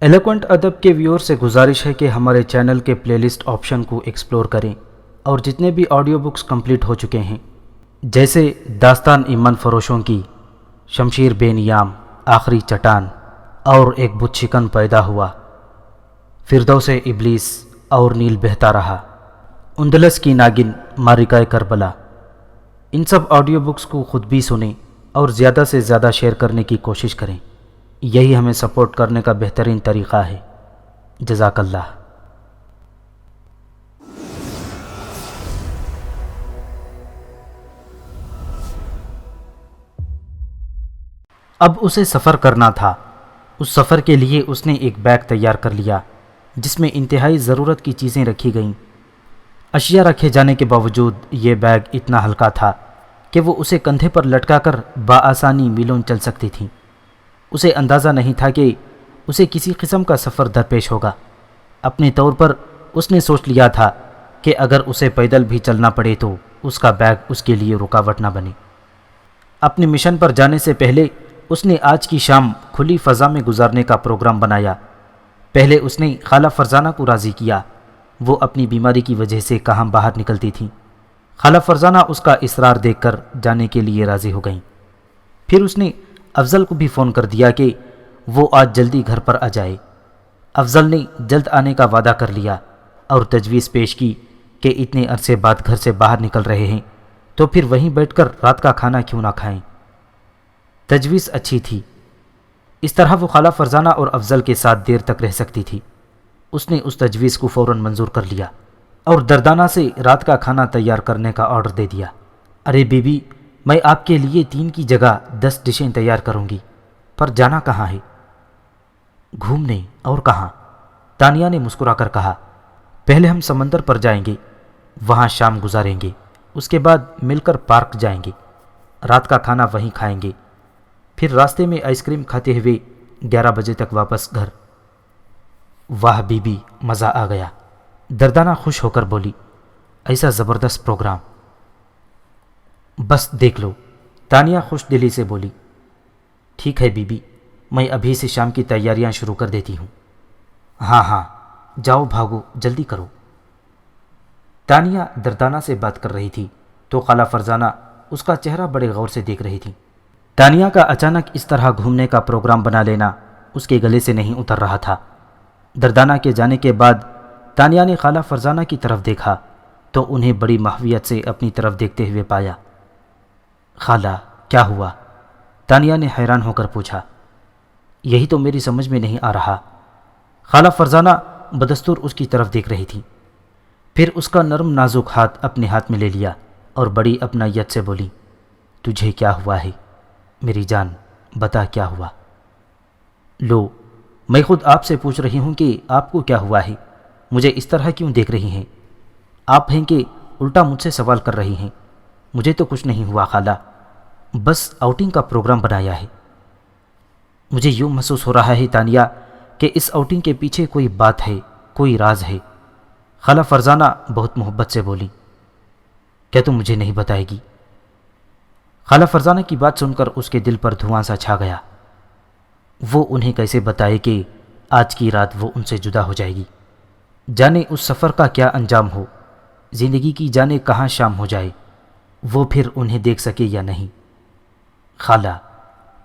Eloquent ادب کے ویور سے گزارش ہے کہ ہمارے چینل کے پلے لسٹ آپشن کو ایکسپلور کریں اور جتنے بھی آڈیو بکس کمپلیٹ ہو چکے ہیں جیسے داستان ایمن فروشوں کی، شمشیر بے نیام، آخری چٹان اور ایک بت شکن پیدا ہوا، فردوس ابلیس اور نیل بہتا رہا، اندلس کی ناگن، مارکہ کربلا، ان سب آڈیو بکس کو خود بھی سنیں اور زیادہ سے زیادہ شیئر کرنے کی کوشش کریں۔ یہی ہمیں سپورٹ کرنے کا بہترین طریقہ ہے۔ جزاک اللہ۔ اب اسے سفر کرنا تھا۔ اس سفر کے لیے اس نے ایک بیگ تیار کر لیا جس میں انتہائی ضرورت کی چیزیں رکھی گئیں۔ اشیاء رکھے جانے کے باوجود یہ بیگ اتنا ہلکا تھا کہ وہ اسے کندھے پر لٹکا کر بآسانی میلوں چل سکتی تھی۔ اسے اندازہ نہیں تھا کہ اسے کسی قسم کا سفر درپیش ہوگا۔ اپنے طور پر اس نے سوچ لیا تھا کہ اگر اسے پیدل بھی چلنا پڑے تو اس کا بیگ اس کے لیے رکاوٹ نہ بنے۔ اپنے مشن پر جانے سے پہلے اس نے آج کی شام کھلی فضا میں گزارنے کا پروگرام بنایا۔ پہلے اس نے خالہ فرزانہ کو راضی کیا۔ وہ اپنی بیماری کی وجہ سے کہاں باہر نکلتی تھیں۔ خالہ فرزانہ اس کا اصرار دیکھ کر جانے کے لیے راضی ہو گئیں۔ پھر اس نے افضل کو بھی فون کر دیا کہ وہ آج جلدی گھر پر آ جائے۔ افضل نے جلد آنے کا وعدہ کر لیا اور تجویز پیش کی کہ اتنے عرصے بعد گھر سے باہر نکل رہے ہیں تو پھر وہیں بیٹھ کر رات کا کھانا کیوں نہ کھائیں۔ تجویز اچھی تھی۔ اس طرح وہ خالہ فرزانہ اور افضل کے ساتھ دیر تک رہ سکتی تھی۔ اس نے اس تجویز کو فوراً منظور کر لیا اور دردانہ سے رات کا کھانا تیار کرنے کا آرڈر دے دیا۔ ارے بی بی، میں آپ کے لیے 3 کی جگہ 10 ڈشیں تیار کروں گی، پر جانا کہاں ہے؟ گھومنے، اور کہاں؟ تانیہ نے مسکرا کر کہا، پہلے ہم سمندر پر جائیں گے، وہاں شام گزاریں گے، اس کے بعد مل کر پارک جائیں گے، رات کا کھانا وہیں کھائیں گے، پھر راستے میں آئس کریم کھاتے ہوئے 11 بجے تک واپس گھر۔ واہ بی بی، مزہ آ گیا، دردانہ خوش ہو کر بولی، ایسا زبردست پروگرام۔ بس دیکھ لو، تانیہ خوش دلی سے بولی۔ ٹھیک ہے بی بی، میں ابھی سے شام کی تیاریاں شروع کر دیتی ہوں۔ ہاں ہاں، جاؤ بھاگو، جلدی کرو۔ تانیہ دردانہ سے بات کر رہی تھی تو خالہ فرزانہ اس کا چہرہ بڑے غور سے دیکھ رہی تھی۔ تانیہ کا اچانک اس طرح گھومنے کا پروگرام بنا لینا اس کے گلے سے نہیں اتر رہا تھا۔ دردانہ کے جانے کے بعد تانیہ نے خالہ فرزانہ کی طرف دیکھا تو انہیں بڑی محویت سے اپنی طرف دیکھتے ہوئے پایا۔ خالہ، کیا ہوا؟ تانیہ نے حیران ہو کر پوچھا۔ یہی تو میری سمجھ میں نہیں آ رہا۔ خالہ فرزانہ بدستور اس کی طرف دیکھ رہی تھی، پھر اس کا نرم نازک ہاتھ اپنے ہاتھ میں لے لیا اور بڑی اپنائیت سے بولی، تجھے کیا ہوا ہے میری جان؟ بتا کیا ہوا؟ لو، میں خود آپ سے پوچھ رہی ہوں کہ آپ کو کیا ہوا ہے؟ مجھے اس طرح کیوں دیکھ رہی ہیں؟ آپ ہیں کہ الٹا مجھ سے سوال کر رہی ہیں؟ مجھے تو کچھ نہیں ہوا خالہ، بس آؤٹنگ کا پروگرام بنایا ہے۔ مجھے یوں محسوس ہو رہا ہے تانیہ کہ اس آؤٹنگ کے پیچھے کوئی بات ہے، کوئی راز ہے۔ خالہ فرزانہ بہت محبت سے بولی۔ کیا تم مجھے نہیں بتائے گی؟ خالہ فرزانہ کی بات سن کر اس کے دل پر دھواں سا چھا گیا۔ وہ انہیں کیسے بتائے کہ آج کی رات وہ ان سے جدا ہو جائے گی؟ جانے اس سفر کا کیا انجام ہو، زندگی کی جانے کہاں شام ہو جائے، وہ پھر انہیں دیکھ سکے یا نہیں۔ خالہ،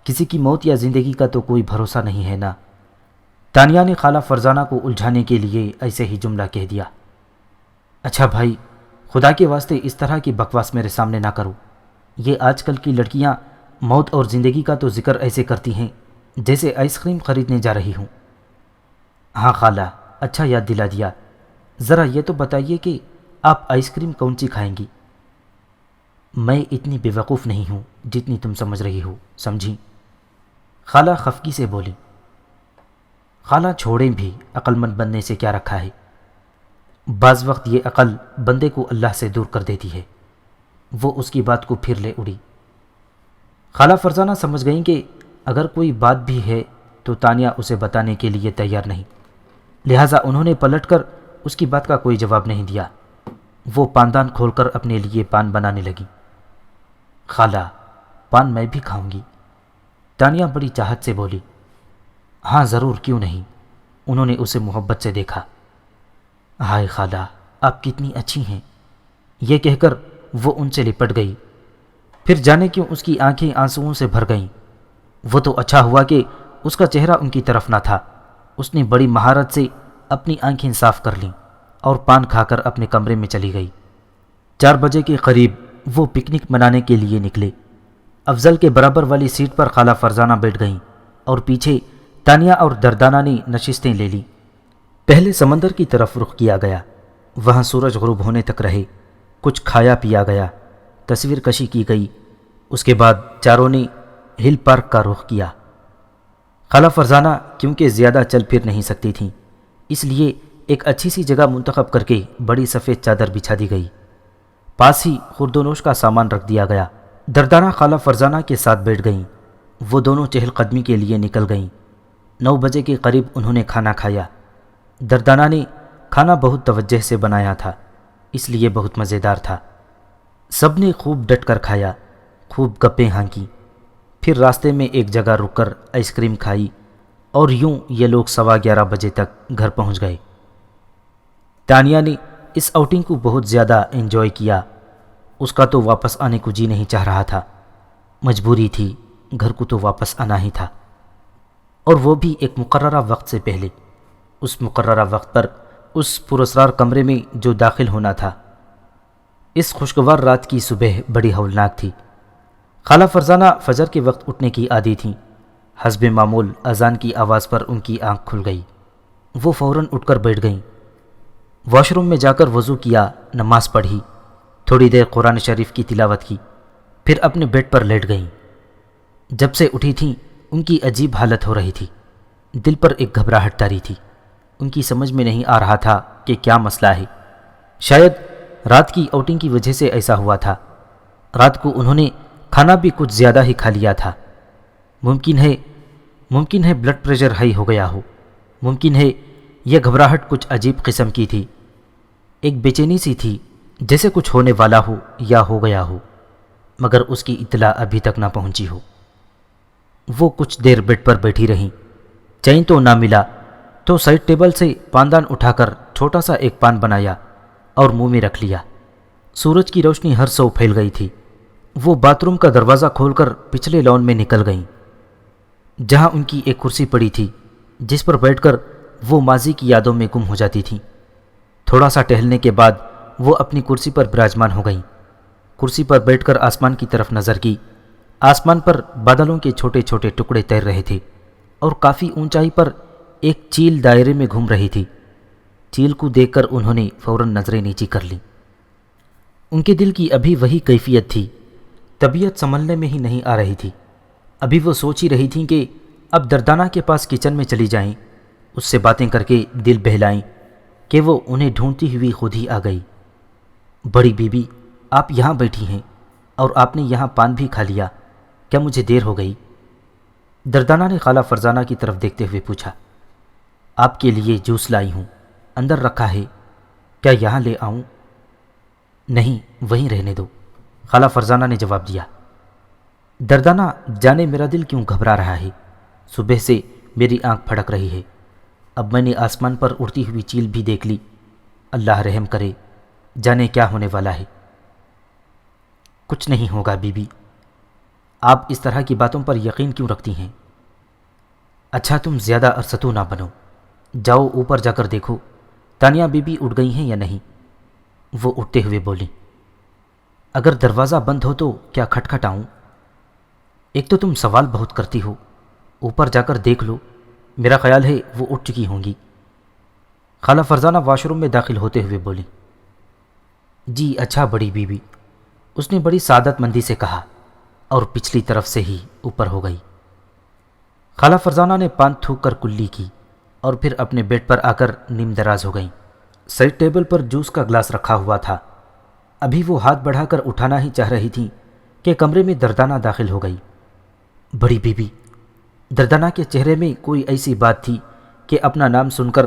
کسی کی موت یا زندگی کا تو کوئی بھروسہ نہیں ہے نا۔ تانیہ نے خالہ فرزانہ کو الجھانے کے لیے ایسے ہی جملہ کہہ دیا۔ اچھا بھائی، خدا کے واسطے اس طرح کی بکواس میرے سامنے نہ کرو۔ یہ آج کل کی لڑکیاں موت اور زندگی کا تو ذکر ایسے کرتی ہیں جیسے آئس کریم خریدنے جا رہی ہوں۔ ہاں خالہ، اچھا یاد دلا دیا۔ ذرا یہ تو بتائیے کہ آپ آئس کریم کون سی کھائیں گی؟ میں اتنی بے وقوف نہیں ہوں جتنی تم سمجھ رہی ہو، سمجھی؟ خالہ خفگی سے بولی۔ خالہ چھوڑیں بھی، عقل مند بننے سے کیا رکھا ہے؟ بعض وقت یہ عقل بندے کو اللہ سے دور کر دیتی ہے۔ وہ اس کی بات کو پھر لے اڑی۔ خالہ فرزانہ سمجھ گئیں کہ اگر کوئی بات بھی ہے تو تانیہ اسے بتانے کے لیے تیار نہیں، لہٰذا انہوں نے پلٹ کر اس کی بات کا کوئی جواب نہیں دیا۔ وہ پاندان کھول کر اپنے لیے پان بنانے لگی۔ خالہ، پان میں بھی کھاؤں گی، تانیہ بڑی چاہت سے بولی۔ ہاں ضرور، کیوں نہیں، انہوں نے اسے محبت سے دیکھا۔ ہائے خالہ، آپ کتنی اچھی ہیں، یہ کہہ کر وہ ان سے لپٹ گئی۔ پھر جانے کیوں اس کی آنکھیں آنسوؤں سے بھر گئیں۔ وہ تو اچھا ہوا کہ اس کا چہرہ ان کی طرف نہ تھا۔ اس نے بڑی مہارت سے اپنی آنکھیں صاف کر لیں اور پان کھا کر اپنے کمرے میں چلی گئی۔ 4 بجے کے قریب وہ پکنک منانے کے لیے نکلے۔ افضل کے برابر والی سیٹ پر خالہ فرزانہ بیٹھ گئیں اور پیچھے تانیہ اور دردانہ نے نشستیں لے لیں۔ پہلے سمندر کی طرف رخ کیا گیا، وہاں سورج غروب ہونے تک رہے، کچھ کھایا پیا گیا، تصویر کشی کی گئی۔ اس کے بعد چاروں نے ہل پارک کا رخ کیا۔ خالہ فرزانہ کیونکہ زیادہ چل پھر نہیں سکتی تھیں، اس لیے ایک اچھی سی جگہ منتخب کر کے بڑی سفید چادر بچھا دی گئی۔ پاس ہی خوردونوش کا سامان رکھ دیا گیا۔ دردانہ خالہ فرزانہ کے ساتھ بیٹھ گئیں۔ وہ دونوں چہل قدمی کے لیے نکل گئیں۔ 9 بجے کے قریب انہوں نے کھانا کھایا۔ دردانہ نے کھانا بہت توجہ سے بنایا تھا، اس لیے بہت مزیدار تھا۔ سب نے خوب ڈٹ کر کھایا، خوب گپیں ہانکی۔ پھر راستے میں ایک جگہ رک کر آئس کریم کھائی اور یوں یہ لوگ 11:15 بجے تک گھر پہنچ گئے۔ تانیہ نے اس آؤٹنگ کو بہت زیادہ انجوائے کیا۔ اس کا تو واپس آنے کو جی نہیں چاہ رہا تھا، مجبوری تھی، گھر کو تو واپس آنا ہی تھا، اور وہ بھی ایک مقررہ وقت سے پہلے۔ اس مقررہ وقت پر اس پراسرار کمرے میں جو داخل ہونا تھا۔ اس خوشگوار رات کی صبح بڑی ہولناک تھی۔ خالہ فرزانہ فجر کے وقت اٹھنے کی عادی تھیں۔ حسب معمول اذان کی آواز پر ان کی آنکھ کھل گئی۔ وہ فوراً اٹھ کر بیٹھ گئیں۔ واش روم میں جا کر وضو کیا، نماز پڑھی، تھوڑی دیر قرآن شریف کی تلاوت کی، پھر اپنے بیڈ پر لیٹ گئیں۔ جب سے اٹھی تھیں ان کی عجیب حالت ہو رہی تھی، دل پر ایک گھبراہٹ طاری تھی۔ ان کی سمجھ میں نہیں آ رہا تھا کہ کیا مسئلہ ہے۔ شاید رات کی آؤٹنگ کی وجہ سے ایسا ہوا تھا۔ رات کو انہوں نے کھانا بھی کچھ زیادہ ہی کھا لیا تھا۔ ممکن ہے بلڈ پریشر ہائی ہو گیا ہو۔ ممکن ہے یہ گھبراہٹ کچھ عجیب قسم کی تھی، ایک بے چینی سی تھی، جیسے کچھ ہونے والا ہو یا ہو گیا ہو، مگر اس کی اطلاع ابھی تک نہ پہنچی ہو۔ وہ کچھ دیر بیڈ پر بیٹھی رہیں۔ چین تو نہ ملا تو سائڈ ٹیبل سے پاندان اٹھا کر چھوٹا سا ایک پان بنایا اور منہ میں رکھ لیا۔ سورج کی روشنی ہر سو پھیل گئی تھی۔ وہ باتھ روم کا دروازہ کھول کر پچھلے لان میں نکل گئیں، جہاں ان کی ایک کرسی پڑی تھی جس پر بیٹھ کر وہ ماضی کی یادوں میں گم ہو جاتی تھیں۔ تھوڑا سا ٹہلنے کے بعد وہ اپنی کرسی پر براجمان ہو گئیں۔ کرسی پر بیٹھ کر آسمان کی طرف نظر کی۔ آسمان پر بادلوں کے چھوٹے چھوٹے ٹکڑے تیر رہے تھے اور کافی اونچائی پر ایک چیل دائرے میں گھوم رہی تھی۔ چیل کو دیکھ کر انہوں نے فوراً نظریں نیچی کر لیں۔ ان کے دل کی ابھی وہی کیفیت تھی، طبیعت سنبھلنے میں ہی نہیں آ رہی تھی۔ ابھی وہ سوچ ہی رہی تھیں کہ اب دردانہ کے پاس کچن میں چلی جائیں، اس سے باتیں کر کے دل بہلائیں، کہ وہ انہیں ڈھونڈتی ہوئی خود ہی آ گئی۔ بڑی بیوی، آپ یہاں بیٹھی ہیں اور آپ نے یہاں پان بھی کھا لیا، کیا مجھے دیر ہو گئی؟ دردانہ نے خالہ فرزانہ کی طرف دیکھتے ہوئے پوچھا۔ آپ کے لیے جوس لائی ہوں، اندر رکھا ہے، کیا یہاں لے آؤں؟ نہیں، وہیں رہنے دو، خالہ فرزانہ نے جواب دیا۔ دردانہ، جانے میرا دل کیوں گھبرا رہا ہے، صبح سے میری آنکھ پھڑک رہی ہے۔ اب میں نے آسمان پر اڑتی ہوئی چیل بھی دیکھ لی، اللہ رحم کرے، جانے کیا ہونے والا ہے۔ کچھ نہیں ہوگا بی بی، آپ اس طرح کی باتوں پر یقین کیوں رکھتی ہیں؟ اچھا تم زیادہ ارستو نہ بنو، جاؤ اوپر جا کر دیکھو تانیہ بی بی اٹھ گئی ہیں یا نہیں۔ وہ اٹھتے ہوئے بولیں۔ اگر دروازہ بند ہو تو کیا کھٹکھٹاؤں؟ ایک تو تم سوال بہت کرتی ہو، اوپر جا کر دیکھ لو، میرا خیال ہے وہ اٹھ چکی ہوں گی۔ خالہ فرزانہ واش روم میں داخل ہوتے ہوئے بولی۔ جی اچھا بڑی بیوی، اس نے بڑی سعادت مندی سے کہا اور پچھلی طرف سے ہی اوپر ہو گئی۔ خالہ فرزانہ نے پان تھوک کر کلی کی اور پھر اپنے بیڈ پر آ کر نیم دراز ہو گئیں۔ سائڈ ٹیبل پر جوس کا گلاس رکھا ہوا تھا، ابھی وہ ہاتھ بڑھا کر اٹھانا ہی چاہ رہی تھیں کہ کمرے میں دردانہ داخل ہو گئی۔ بڑی بیوی، دردانہ کے چہرے میں کوئی ایسی بات تھی کہ اپنا نام سن کر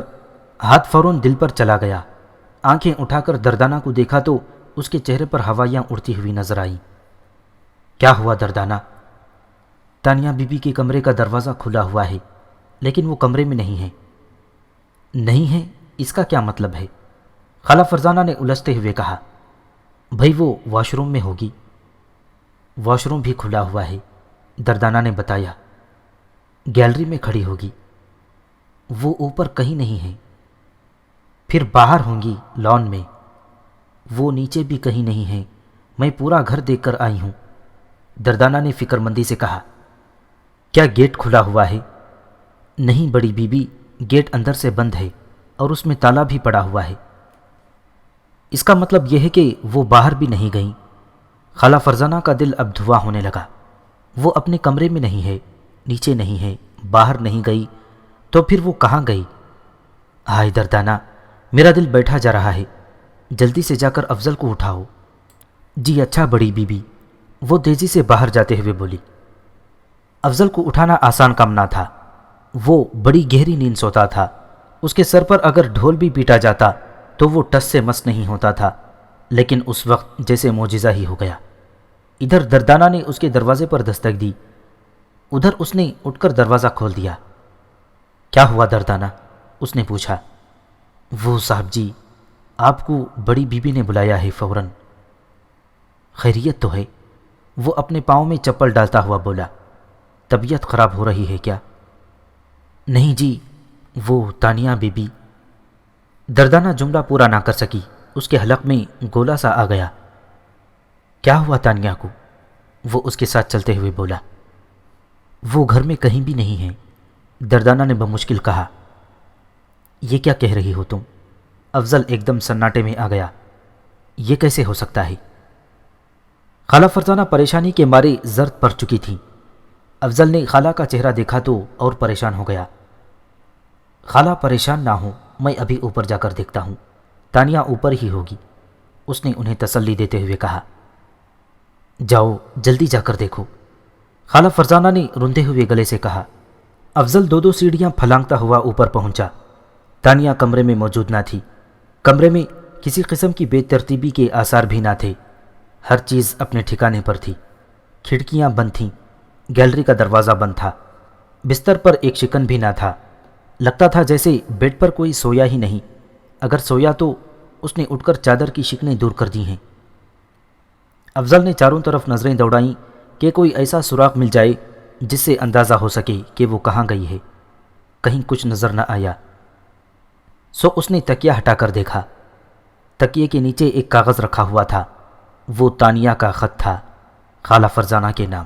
ہاتھ فوراً دل پر چلا گیا۔ آنکھیں اٹھا کر دردانہ کو دیکھا تو اس کے چہرے پر ہوائیاں اڑتی ہوئی نظر آئیں۔ کیا ہوا دردانہ؟ تانیہ بی بی کے کمرے کا دروازہ کھلا ہوا ہے، لیکن وہ کمرے میں نہیں ہے۔ نہیں ہے اس کا کیا مطلب ہے؟ خالہ فرزانہ نے الجھتے ہوئے کہا۔ بھائی وہ واش روم میں ہوگی۔ واش روم بھی کھلا ہوا ہے، دردانہ نے بتایا۔ گیلری میں کھڑی ہوگی۔ وہ اوپر کہیں نہیں ہے۔ پھر باہر ہوں گی لان میں۔ وہ نیچے بھی کہیں نہیں ہے، میں پورا گھر دیکھ کر آئی ہوں، دردانہ نے فکر مندی سے کہا۔ کیا گیٹ کھلا ہوا ہے؟ نہیں بڑی بی بی، گیٹ اندر سے بند ہے اور اس میں تالا بھی پڑا ہوا ہے۔ اس کا مطلب یہ ہے کہ وہ باہر بھی نہیں گئیں۔ خالہ فرزانہ کا دل اب دھواں ہونے لگا۔ وہ اپنے کمرے میں نہیں ہے، نیچے نہیں ہے، باہر نہیں گئی، تو پھر وہ کہاں گئی؟ ہائے دردانہ، میرا دل بیٹھا جا رہا ہے، جلدی سے جا کر افضل کو اٹھاؤ۔ جی اچھا بڑی بی بی، وہ تیزی سے باہر جاتے ہوئے بولی۔ افضل کو اٹھانا آسان کام نہ تھا، وہ بڑی گہری نیند سوتا تھا۔ اس کے سر پر اگر ڈھول بھی پیٹا جاتا تو وہ ٹس سے مس نہیں ہوتا تھا، لیکن اس وقت جیسے معجزہ ہی ہو گیا۔ ادھر دردانہ نے اس کے دروازے پر دستک دی، ادھر اس نے اٹھ کر دروازہ کھول دیا۔ کیا ہوا دردانہ؟ اس نے پوچھا۔ وہ صاحب جی، آپ کو بڑی بی بی نے بلایا ہے فوراً۔ خیریت تو ہے؟ وہ اپنے پاؤں میں چپل ڈالتا ہوا بولا۔ طبیعت خراب ہو رہی ہے کیا؟ نہیں جی، وہ تانیہ بی بی۔ دردانہ جملہ پورا نہ کر سکی، اس کے حلق میں گولا سا آ گیا۔ کیا ہوا تانیہ کو؟ وہ اس کے ساتھ چلتے ہوئے بولا۔ وہ گھر میں کہیں بھی نہیں ہے، دردانہ نے بمشکل کہا۔ یہ کیا کہہ رہی ہو تم؟ افضل ایک دم سناٹے میں آ گیا۔ یہ کیسے ہو سکتا ہے؟ خالہ فرزانہ پریشانی کے مارے زرد پڑ چکی تھیں۔ افضل نے خالہ کا چہرہ دیکھا تو اور پریشان ہو گیا۔ خالہ پریشان نہ ہو، میں ابھی اوپر جا کر دیکھتا ہوں، تانیہ اوپر ہی ہوگی، اس نے انہیں تسلی دیتے ہوئے کہا۔ جاؤ جلدی جا کر دیکھو، خالہ فرزانہ نے روندے ہوئے گلے سے کہا۔ افضل دو سیڑھیاں پھلانگتا ہوا اوپر پہنچا۔ تانیہ کمرے میں موجود نہ تھی۔ کمرے میں کسی قسم کی بے ترتیبی کے آثار بھی نہ تھے، ہر چیز اپنے ٹھکانے پر تھی۔ کھڑکیاں بند تھیں، گیلری کا دروازہ بند تھا، بستر پر ایک شکن بھی نہ تھا۔ لگتا تھا جیسے بیڈ پر کوئی سویا ہی نہیں، اگر سویا تو اس نے اٹھ کر چادر کی شکنیں دور کر دی ہیں۔ افضل نے چاروں طرف نظریں دوڑائیں کہ کوئی ایسا سراغ مل جائے جس سے اندازہ ہو سکے کہ وہ کہاں گئی ہے۔ کہیں کچھ نظر نہ آیا، سو اس نے تکیہ ہٹا کر دیکھا۔ تکیے کے نیچے ایک کاغذ رکھا ہوا تھا، وہ تانیہ کا خط تھا، خالہ فرزانہ کے نام۔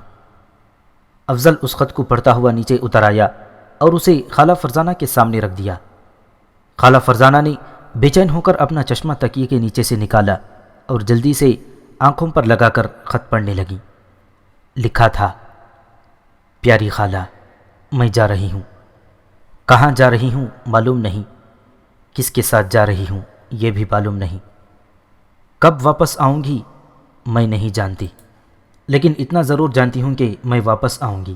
افضل اس خط کو پڑھتا ہوا نیچے اتر آیا اور اسے خالہ فرزانہ کے سامنے رکھ دیا۔ خالہ فرزانہ نے بے چین ہو کر اپنا چشمہ تکیے کے نیچے سے نکالا اور جلدی سے آنکھوں پر لگا کر خط پڑھنے لگی۔ لکھا تھا، پیاری خالہ، میں جا رہی ہوں، کہاں جا رہی ہوں معلوم نہیں، کس کے ساتھ جا رہی ہوں یہ بھی معلوم نہیں، کب واپس آؤں گی میں نہیں جانتی، لیکن اتنا ضرور جانتی ہوں کہ میں واپس آؤں گی۔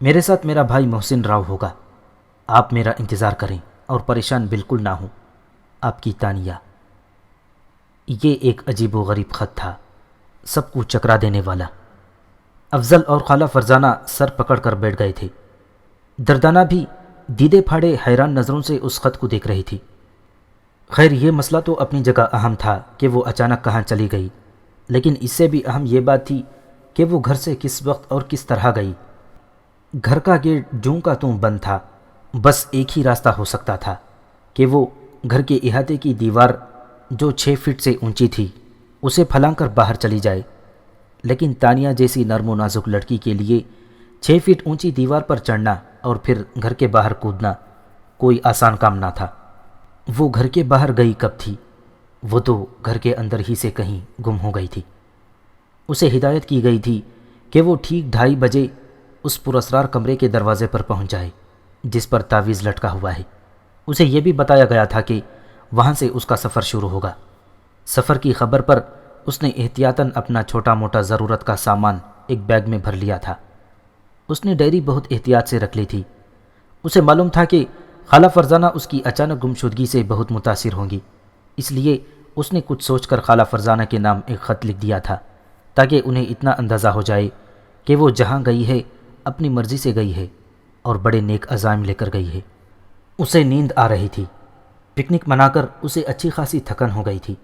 میرے ساتھ میرا بھائی محسن راؤ ہوگا، آپ میرا انتظار کریں اور پریشان بالکل نہ ہوں، آپ کی تانیہ۔ یہ ایک عجیب و غریب خط تھا، سب کو چکرا دینے والا۔ افضل اور خالہ فرزانہ سر پکڑ کر بیٹھ گئے تھے۔ دردانہ بھی دیدے پھاڑے حیران نظروں سے اس خط کو دیکھ رہی تھی۔ خیر یہ مسئلہ تو اپنی جگہ اہم تھا کہ وہ اچانک کہاں چلی گئی، لیکن اس سے بھی اہم یہ بات تھی کہ وہ گھر سے کس وقت اور کس طرح گئی۔ گھر کا گیٹ جوں کا توں بند تھا، بس ایک ہی راستہ ہو سکتا تھا کہ وہ گھر کے احاطے کی دیوار جو 6 فٹ سے اونچی تھی اسے پھلانگ کر باہر چلی جائے، لیکن تانیہ جیسی نرم و نازک لڑکی کے لیے 6 فٹ اونچی دیوار پر چڑھنا اور پھر گھر کے باہر کودنا کوئی آسان کام نہ تھا۔ وہ گھر کے باہر گئی کب تھی؟ وہ تو گھر کے اندر ہی سے کہیں گم ہو گئی تھی۔ اسے ہدایت کی گئی تھی کہ وہ ٹھیک 2:30 بجے اس پراسرار کمرے کے دروازے پر پہنچ جائے جس پر تعویذ لٹکا ہوا ہے۔ اسے یہ بھی بتایا گیا تھا کہ وہاں سے اس کا سفر شروع ہوگا۔ سفر کی خبر پر اس نے احتیاطاً اپنا چھوٹا موٹا ضرورت کا سامان ایک بیگ میں بھر لیا تھا۔ اس نے ڈائری بہت احتیاط سے رکھ لی تھی۔ اسے معلوم تھا کہ خالہ فرزانہ اس کی اچانک گمشدگی سے بہت متاثر ہوں گی، اس لیے اس نے کچھ سوچ کر خالہ فرزانہ کے نام ایک خط لکھ دیا تھا تاکہ انہیں اتنا اندازہ ہو جائے کہ وہ جہاں گئی ہے اپنی مرضی سے گئی ہے اور بڑے نیک عزائم لے کر گئی ہے۔ اسے نیند آ رہی تھی، پکنک منا کر اسے اچھی خاصی تھکن ہو گئی تھی۔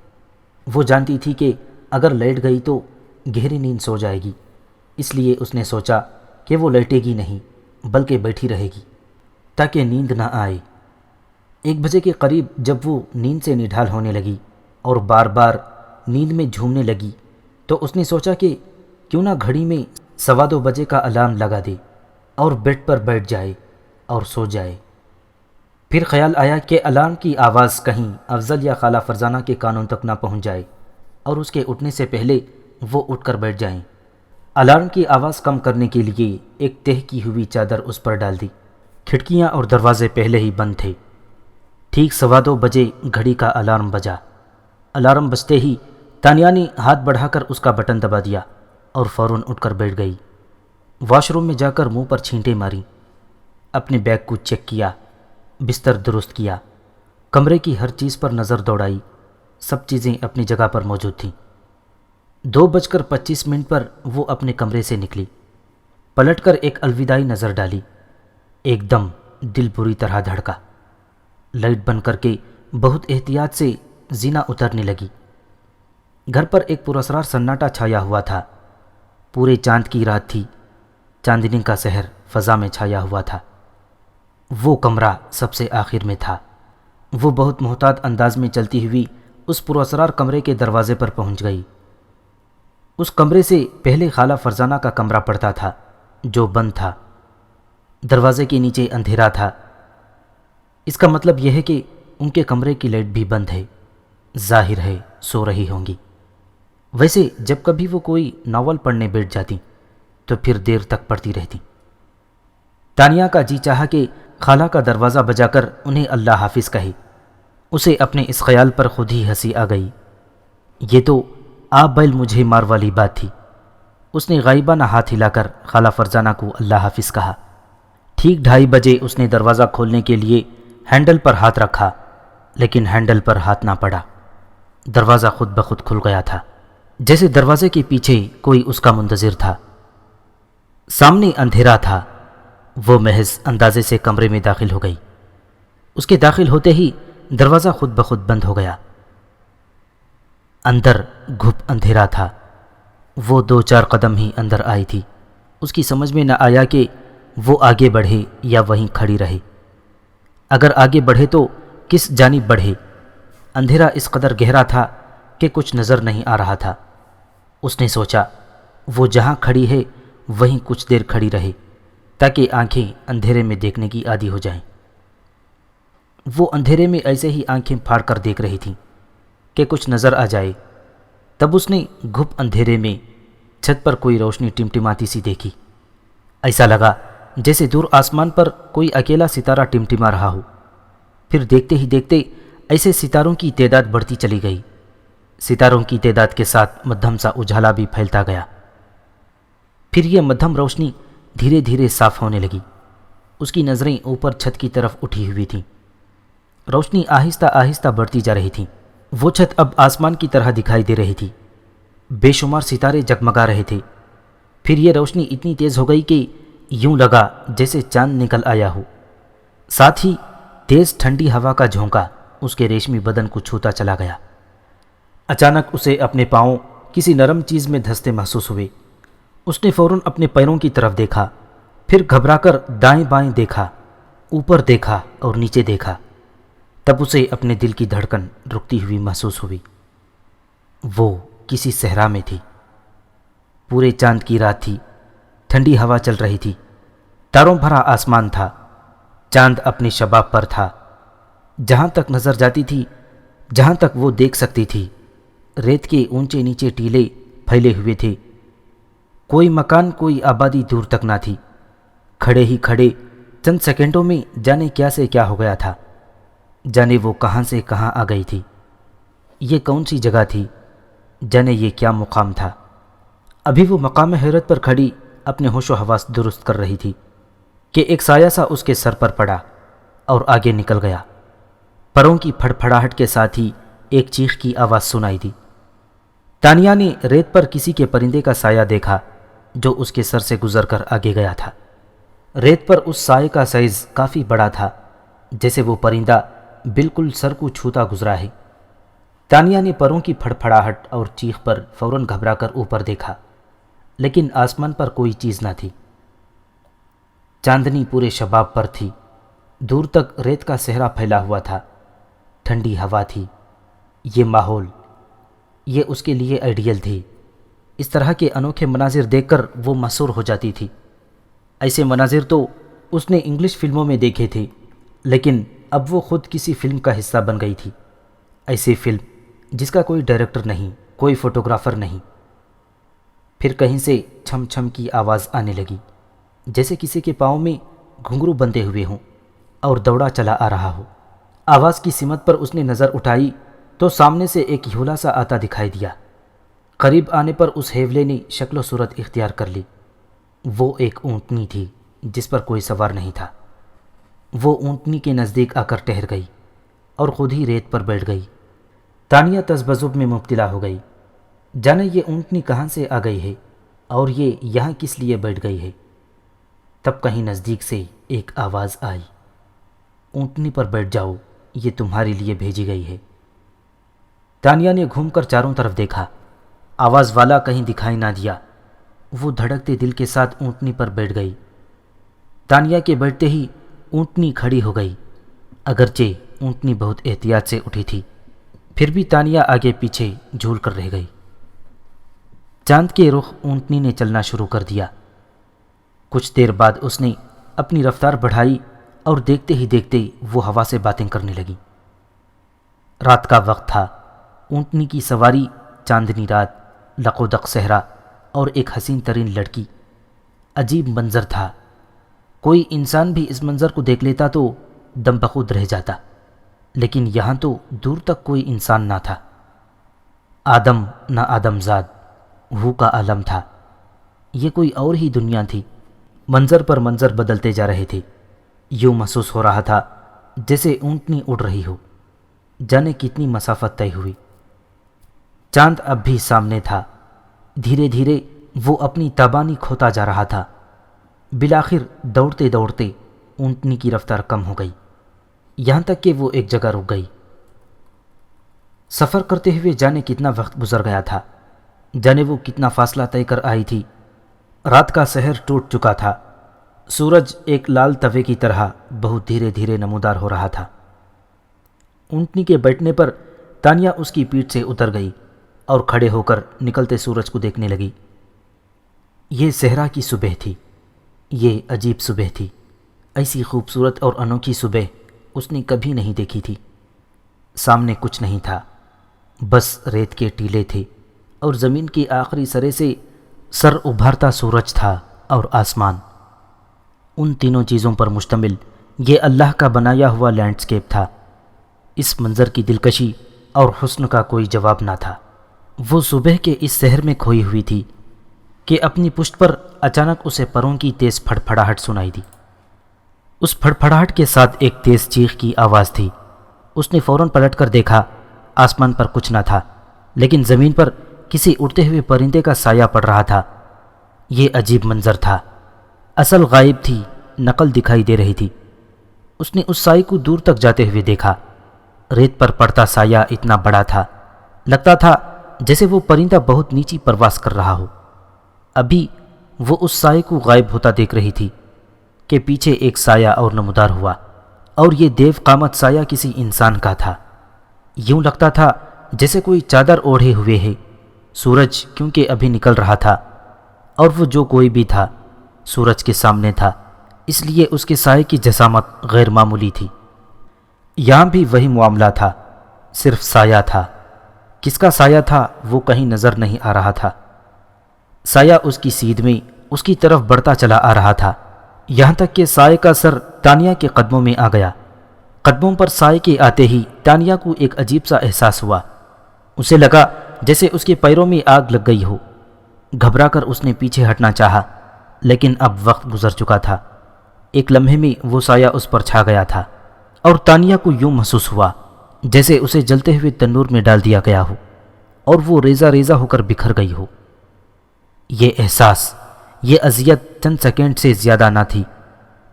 وہ جانتی تھی کہ اگر لیٹ گئی تو گہری نیند سو جائے گی، اس لیے اس نے سوچا کہ وہ لیٹے گی نہیں بلکہ بیٹھی رہے گی تاکہ نیند نہ آئے۔ 1 بجے کے قریب جب وہ نیند سے نڈھال ہونے لگی اور بار بار نیند میں جھومنے لگی تو اس نے سوچا کہ کیوں نہ گھڑی میں 2:15 بجے کا الارم لگا دے اور بیڈ پر بیٹھ جائے اور سو جائے۔ پھر خیال آیا کہ الارم کی آواز کہیں افضل یا خالہ فرزانہ کے کانوں تک نہ پہنچ جائے اور اس کے اٹھنے سے پہلے وہ اٹھ کر بیٹھ جائیں۔ الارم کی آواز کم کرنے کے لیے ایک تہہ کی ہوئی چادر اس پر ڈال دی۔ کھڑکیاں اور دروازے پہلے ہی بند تھے۔ ٹھیک 2:15 بجے گھڑی کا الارم بجا۔ الارم بجتے ہی تانیہ نے ہاتھ بڑھا کر اس کا بٹن دبا دیا اور فوراً اٹھ کر بیٹھ گئی۔ واش روم میں جا کر منہ پر چھینٹیں ماری، اپنے بیگ کو چیک کیا، بستر درست کیا، کمرے کی ہر چیز پر نظر دوڑائی۔ سب چیزیں اپنی جگہ پر موجود تھیں۔ 2:25 پر وہ اپنے کمرے سے نکلی، پلٹ کر ایک الوداعی نظر ڈالی۔ ایک دم دل بری طرح دھڑکا۔ لائٹ بند کر کے بہت احتیاط سے زینہ اترنے لگی۔ گھر پر ایک پراسرار سناٹا چھایا ہوا تھا۔ پورے چاند کی رات تھی، چاندنی کا سحر فضا میں چھایا ہوا تھا۔ وہ کمرہ سب سے آخر میں تھا۔ وہ بہت محتاط انداز میں چلتی ہوئی اس پراسرار کمرے کے دروازے پر پہنچ گئی۔ اس کمرے سے پہلے خالہ فرزانہ کا کمرہ پڑتا تھا جو بند تھا۔ دروازے کے نیچے اندھیرا تھا۔ اس کا مطلب یہ ہے کہ ان کے کمرے کی لائٹ بھی بند ہے۔ ظاہر ہے سو رہی ہوں گی۔ ویسے جب کبھی وہ کوئی ناول پڑھنے بیٹھ جاتی تو پھر دیر تک پڑھتی رہتی۔ تانیہ کا جی چاہا کہ خالہ کا دروازہ بجا کر انہیں اللہ حافظ کہے۔ اسے اپنے اس خیال پر خود ہی ہنسی آ گئی۔ یہ تو آپ بیل مجھے مار والی بات تھی۔ اس نے غائبانہ ہاتھ ہلا کر خالہ فرزانہ کو اللہ حافظ کہا۔ ٹھیک 2:30 بجے اس نے دروازہ کھولنے کے لیے ہینڈل پر ہاتھ رکھا، لیکن ہینڈل پر ہاتھ نہ پڑا۔ دروازہ خود بخود کھل گیا تھا، جیسے دروازے کے پیچھے کوئی اس کا منتظر تھا۔ سامنے اندھیرا تھا۔ وہ محض اندازے سے کمرے میں داخل ہو گئی۔ اس کے داخل ہوتے ہی دروازہ خود بخود بند ہو گیا۔ اندر گھپ اندھیرا تھا۔ وہ 2-4 قدم ہی اندر آئی تھی۔ اس کی سمجھ میں نہ آیا کہ وہ آگے بڑھے یا وہیں کھڑی رہے۔ اگر آگے بڑھے تو کس جانب بڑھے؟ اندھیرا اس قدر گہرا تھا کہ کچھ نظر نہیں آ رہا تھا۔ اس نے سوچا وہ جہاں کھڑی ہے وہیں کچھ دیر کھڑی رہے تاکہ آنکھیں اندھیرے میں دیکھنے کی عادی ہو جائیں۔ وہ اندھیرے میں ایسے ہی آنکھیں پھاڑ کر دیکھ رہی تھی کہ کچھ نظر آ جائے۔ تب اس نے گھپ اندھیرے میں چھت پر کوئی روشنی ٹمٹماتی سی دیکھی۔ ایسا لگا جیسے دور آسمان پر کوئی اکیلا ستارہ ٹمٹما رہا ہو۔ پھر دیکھتے ہی دیکھتے ایسے ستاروں کی تعداد بڑھتی چلی گئی۔ ستاروں کی تعداد کے ساتھ مدھم سا اجالا بھی پھیلتا گیا۔ پھر یہ مدھم روشنی دھیرے دھیرے صاف ہونے لگی۔ اس کی نظریں اوپر چھت کی طرف اٹھی ہوئی تھیں۔ روشنی آہستہ آہستہ بڑھتی جا رہی تھی۔ وہ چھت اب آسمان کی طرح دکھائی دے رہی تھی۔ بے شمار ستارے جگمگا رہے تھے۔ پھر یہ روشنی اتنی تیز ہو گئی کہ یوں لگا جیسے چاند نکل آیا ہو۔ ساتھ ہی تیز ٹھنڈی ہوا کا جھونکا اس کے ریشمی بدن کو چھوتا چلا گیا۔ اچانک اسے اپنے پاؤں کسی نرم چیز میں دھستے محسوس ہوئے۔ اس نے فوراً اپنے پیروں کی طرف دیکھا، پھر گھبرا کر دائیں بائیں دیکھا، اوپر دیکھا اور نیچے دیکھا۔ تب اسے اپنے دل کی دھڑکن رکتی ہوئی محسوس ہوئی۔ وہ کسی صحرا میں تھی۔ پورے چاند کی رات تھی، ٹھنڈی ہوا چل رہی تھی، تاروں بھرا آسمان تھا، چاند اپنے شباب پر تھا۔ جہاں تک نظر جاتی تھی، جہاں تک وہ دیکھ سکتی تھی، ریت کے اونچے نیچے ٹیلے پھیلے ہوئے تھے۔ کوئی مکان، کوئی آبادی دور تک نہ تھی۔ کھڑے ہی کھڑے چند سیکنڈوں میں جانے کیا سے کیا ہو گیا تھا، جانے وہ کہاں سے کہاں آ گئی تھی۔ یہ کون سی جگہ تھی، جانے یہ کیا مقام تھا۔ ابھی وہ مقام حیرت پر کھڑی اپنے ہوش و حواس درست کر رہی تھی کہ ایک سایہ سا اس کے سر پر پڑا اور آگے نکل گیا۔ پروں کی پھڑ پھڑاہٹ کے ساتھ ہی ایک چیخ کی آواز سنائی دی۔ تانیہ نے ریت پر کسی کے پرندے کا سایہ دیکھا جو اس کے سر سے گزر کر آگے گیا تھا۔ ریت پر اس سائے کا سائز کافی بڑا تھا، جیسے وہ پرندہ بالکل سر کو چھوتا گزرا ہے۔ تانیہ نے پروں کی پھڑپھڑاہٹ اور چیخ پر فوراً گھبرا کر اوپر دیکھا، لیکن آسمان پر کوئی چیز نہ تھی۔ چاندنی پورے شباب پر تھی، دور تک ریت کا صحرا پھیلا ہوا تھا، ٹھنڈی ہوا تھی۔ یہ ماحول، یہ اس کے لیے آئیڈیل تھی۔ اس طرح کے انوکھے مناظر دیکھ کر وہ مسحور ہو جاتی تھی۔ ایسے مناظر تو اس نے انگلش فلموں میں دیکھے تھے، لیکن اب وہ خود کسی فلم کا حصہ بن گئی تھی۔ ایسی فلم جس کا کوئی ڈائریکٹر نہیں، کوئی فوٹوگرافر نہیں۔ پھر کہیں سے چھم چھم کی آواز آنے لگی، جیسے کسی کے پاؤں میں گھنگرو بندھے ہوئے ہوں اور دوڑا چلا آ رہا ہو۔ آواز کی سمت پر اس نے نظر اٹھائی تو سامنے سے ایک ہیولا سا آتا دکھائی دیا۔ قریب آنے پر اس ہیولے نے شکل و صورت اختیار کر لی۔ وہ ایک اونٹنی تھی جس پر کوئی سوار نہیں تھا۔ وہ اونٹنی کے نزدیک آ کر ٹھہر گئی اور خود ہی ریت پر بیٹھ گئی۔ تانیہ تذبذب میں مبتلا ہو گئی، جانے یہ اونٹنی کہاں سے آ گئی ہے اور یہ یہاں کس لیے بیٹھ گئی ہے۔ تب کہیں نزدیک سے ایک آواز آئی، اونٹنی پر بیٹھ جاؤ، یہ تمہارے لیے بھیجی گئی ہے۔ تانیہ نے گھوم کر چاروں طرف دیکھا، آواز والا کہیں دکھائی نہ دیا۔ وہ دھڑکتے دل کے ساتھ اونٹنی پر بیٹھ گئی۔ تانیہ کے بیٹھتے ہی اونٹنی کھڑی ہو گئی، اگرچہ اونٹنی بہت احتیاط سے اٹھی تھی، پھر بھی تانیہ آگے پیچھے جھول کر رہ گئی۔ چاند کے رخ اونٹنی نے چلنا شروع کر دیا۔ کچھ دیر بعد اس نے اپنی رفتار بڑھائی اور دیکھتے ہی دیکھتے وہ ہوا سے باتیں کرنے لگی۔ رات کا وقت تھا، اونٹنی کی سواری، چاندنی رات، لقودق صحرا اور ایک حسین ترین لڑکی۔ عجیب منظر تھا، کوئی انسان بھی اس منظر کو دیکھ لیتا تو دم بخود رہ جاتا، لیکن یہاں تو دور تک کوئی انسان نہ تھا۔ آدم نہ آدم زاد، ہو کا عالم تھا۔ یہ کوئی اور ہی دنیا تھی۔ منظر پر منظر بدلتے جا رہے تھے۔ یوں محسوس ہو رہا تھا جیسے اونٹنی اڑ رہی ہو، جانے کتنی مسافت طے ہوئی۔ چاند اب بھی سامنے تھا، دھیرے دھیرے وہ اپنی تابانی کھوتا جا رہا تھا۔ بالآخر دوڑتے دوڑتے اونٹنی کی رفتار کم ہو گئی، یہاں تک کہ وہ ایک جگہ رک گئی۔ سفر کرتے ہوئے جانے کتنا وقت گزر گیا تھا، جانے وہ کتنا فاصلہ طے کر آئی تھی۔ رات کا سحر ٹوٹ چکا تھا، سورج ایک لال توے کی طرح بہت دھیرے دھیرے نمودار ہو رہا تھا۔ اونٹنی کے بیٹھنے پر تانیہ اس کی پیٹھ سے اتر گئی اور کھڑے ہو کر نکلتے سورج کو دیکھنے لگی۔ یہ صحرا کی صبح تھی، یہ عجیب صبح تھی۔ ایسی خوبصورت اور انوکھی صبح اس نے کبھی نہیں دیکھی تھی۔ سامنے کچھ نہیں تھا، بس ریت کے ٹیلے تھے اور زمین کے آخری سرے سے سر ابھرتا سورج تھا اور آسمان۔ ان تینوں چیزوں پر مشتمل یہ اللہ کا بنایا ہوا لینڈسکیپ تھا۔ اس منظر کی دلکشی اور حسن کا کوئی جواب نہ تھا۔ وہ صبح کے اس سحر میں کھوئی ہوئی تھی کہ اپنی پشت پر اچانک اسے پروں کی تیز پھڑپھڑاہٹ سنائی دی۔ اس پھڑپھڑاہٹ کے ساتھ ایک تیز چیخ کی آواز تھی۔ اس نے فوراً پلٹ کر دیکھا، آسمان پر کچھ نہ تھا، لیکن زمین پر کسی اڑتے ہوئے پرندے کا سایہ پڑ رہا تھا۔ یہ عجیب منظر تھا، اصل غائب تھی، نقل دکھائی دے رہی تھی۔ اس نے اس سائے کو دور تک جاتے ہوئے دیکھا۔ ریت پر پڑتا سایہ اتنا بڑا تھا، لگتا تھا جیسے وہ پرندہ بہت نیچی پرواز کر رہا ہو۔ ابھی وہ اس سائے کو غائب ہوتا دیکھ رہی تھی کہ پیچھے ایک سایہ اور نمودار ہوا، اور یہ دیو قامت سایہ کسی انسان کا تھا۔ یوں لگتا تھا جیسے کوئی چادر اوڑھے ہوئے ہے۔ سورج کیونکہ ابھی نکل رہا تھا، اور وہ جو کوئی بھی تھا سورج کے سامنے تھا، اس لیے اس کے سائے کی جسامت غیر معمولی تھی۔ یہاں بھی وہی معاملہ تھا، صرف سایہ تھا۔ کس کا سایہ تھا وہ کہیں نظر نہیں آ رہا تھا۔ سایہ اس کی سیدھ میں اس کی طرف بڑھتا چلا آ رہا تھا، یہاں تک کہ سائے کا سر تانیہ کے قدموں میں آ گیا۔ قدموں پر سائے کے آتے ہی تانیہ کو ایک عجیب سا احساس ہوا۔ اسے لگا جیسے اس کے پیروں میں آگ لگ گئی ہو۔ گھبرا کر اس نے پیچھے ہٹنا چاہا، لیکن اب وقت گزر چکا تھا۔ ایک لمحے میں وہ سایہ اس پر چھا گیا تھا، اور تانیہ کو یوں محسوس ہوا جیسے اسے جلتے ہوئے تنور میں ڈال دیا گیا ہو اور وہ ریزہ ریزہ ہو کر بکھر گئی ہو۔ یہ احساس، یہ اذیت چند سیکنڈ سے زیادہ نہ تھی۔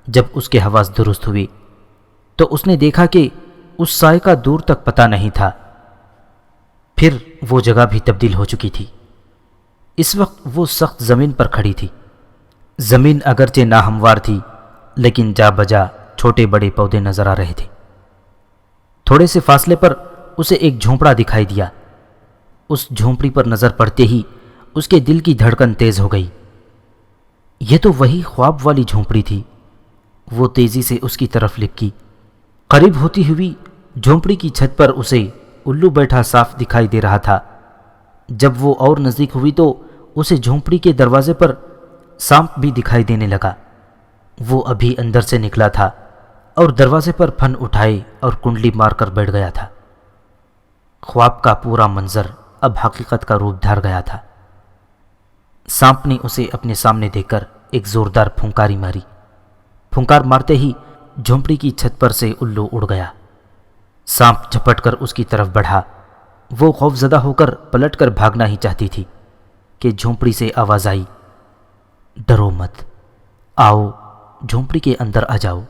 جب اس کے حواس درست ہوئے تو اس نے دیکھا کہ اس سائے کا دور تک پتہ نہیں تھا۔ پھر وہ جگہ بھی تبدیل ہو چکی تھی۔ اس وقت وہ سخت زمین پر کھڑی تھی۔ زمین اگرچہ ناہموار تھی لیکن جا بجا چھوٹے بڑے پودے نظر آ رہے تھے۔ تھوڑے سے فاصلے پر اسے ایک جھونپڑا دکھائی دیا۔ اس جھونپڑی پر نظر پڑتے ہی اس کے دل کی دھڑکن تیز ہو گئی۔ یہ تو وہی خواب والی جھونپڑی تھی۔ وہ تیزی سے اس کی طرف لپکی۔ قریب ہوتی ہوئی جھونپڑی کی چھت پر اسے الو بیٹھا صاف دکھائی دے رہا تھا۔ جب وہ اور نزدیک ہوئی تو اسے جھونپڑی کے دروازے پر سانپ بھی دکھائی دینے لگا۔ وہ ابھی اندر سے نکلا تھا اور دروازے پر پھن اٹھائے اور کنڈلی مار کر بیٹھ گیا تھا۔ خواب کا پورا منظر اب حقیقت کا روپ دھار گیا تھا۔ سانپ نے اسے اپنے سامنے دیکھ کر ایک زوردار پھونکاری ماری۔ پھونکار مارتے ہی جھونپڑی کی چھت پر سے الو اڑ گیا۔ سانپ جھپٹ کر اس کی طرف بڑھا۔ وہ خوفزدہ ہو کر پلٹ کر بھاگنا ہی چاہتی تھی کہ جھونپڑی سے آواز آئی، ڈرو مت، آؤ جھونپڑی کے اندر آ جاؤ۔